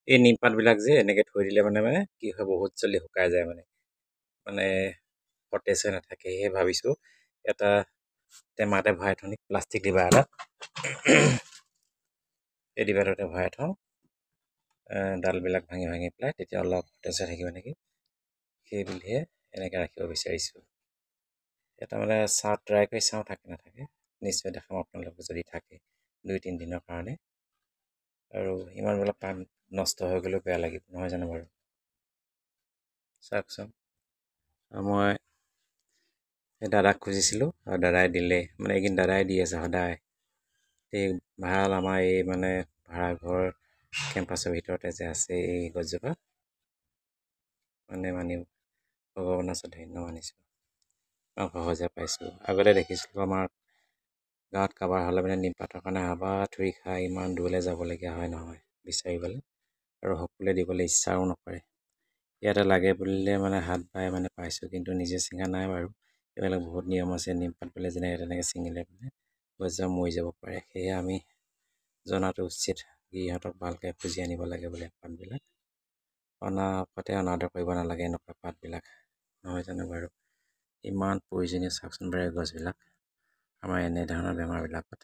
এই নিমপাতবিলাক যে এনেকৈ থৈ দিলে মানে কি হয় বহুত জলদি শুকাই যায় মানে সতেজ হৈ নাথাকে। সেয়ে ভাবিছোঁ এটা টেমাতে ভৰাই থওঁ নেকি, প্লাষ্টিক ডিবা এটা এই ডিবাটোতে ভৰাই থওঁ, ডালবিলাক ভাঙি ভাঙি পেলাই, তেতিয়া অলপ সতেজ হৈ থাকিব নেকি, সেই বুলিহে এনেকৈ ৰাখিব বিচাৰিছোঁ। এটা মানে চাওঁ, ট্ৰাই কৰি চাওঁ থাকে নাথাকে, নিশ্চয় দেখাম আপোনালোকক যদি থাকে 2-3 দিনৰ কাৰণে। আৰু ইমানবিলাক পাত নষ্ট হৈ গ'লেও বেয়া লাগিব নহয় জানো বাৰু। চাওকচোন, মই সেই দাদাক খুজিছিলোঁ আৰু দাদাই দিলে, মানে এইখিনি দাদাই দি আছে সদায়। এই ভাল আমাৰ এই মানে ভাড়াঘৰ কেম্পাছৰ ভিতৰতে যে আছে এই গছজোপা, মানি ভগৱানৰ ওচৰত ধন্য মানিছোঁ, সহজে পাইছোঁ। আগতে দেখিছিলোঁ আমাৰ গাঁৱত কাৰোবাৰ হ'লে মানে নিমপাতৰ কাৰণে হাবাথুৰি খাই ইমান দূৰলৈ যাবলগীয়া হয় নহয় বিচাৰিবলৈ, আৰু সকলোৱে দিবলৈ ইচ্ছাও নকৰে। ইয়াতে লাগে বুলিলে মানে হাত বাই মানে পাইছোঁ, কিন্তু নিজে ছিঙা নাই বাৰু। এইবিলাক বহুত নিয়ম আছে, নিমপাত বোলে যেনেকৈ তেনেকৈ ছিঙিলে মানে গছজোপা মৰি যাব পাৰে। সেয়ে আমি জনাটো উচিত, গিৰিহঁতক ভালকৈ খুজি আনিব লাগে বোলে পাতবিলাক, অনাহকতে অনাদৰ কৰিব নালাগে এনেকুৱা পাতবিলাক নহয় জানো বাৰু। ইমান প্ৰয়োজনীয় চাওকচোন বাৰু গছবিলাক আমাৰ এনেধৰণৰ বেমাৰবিলাকত।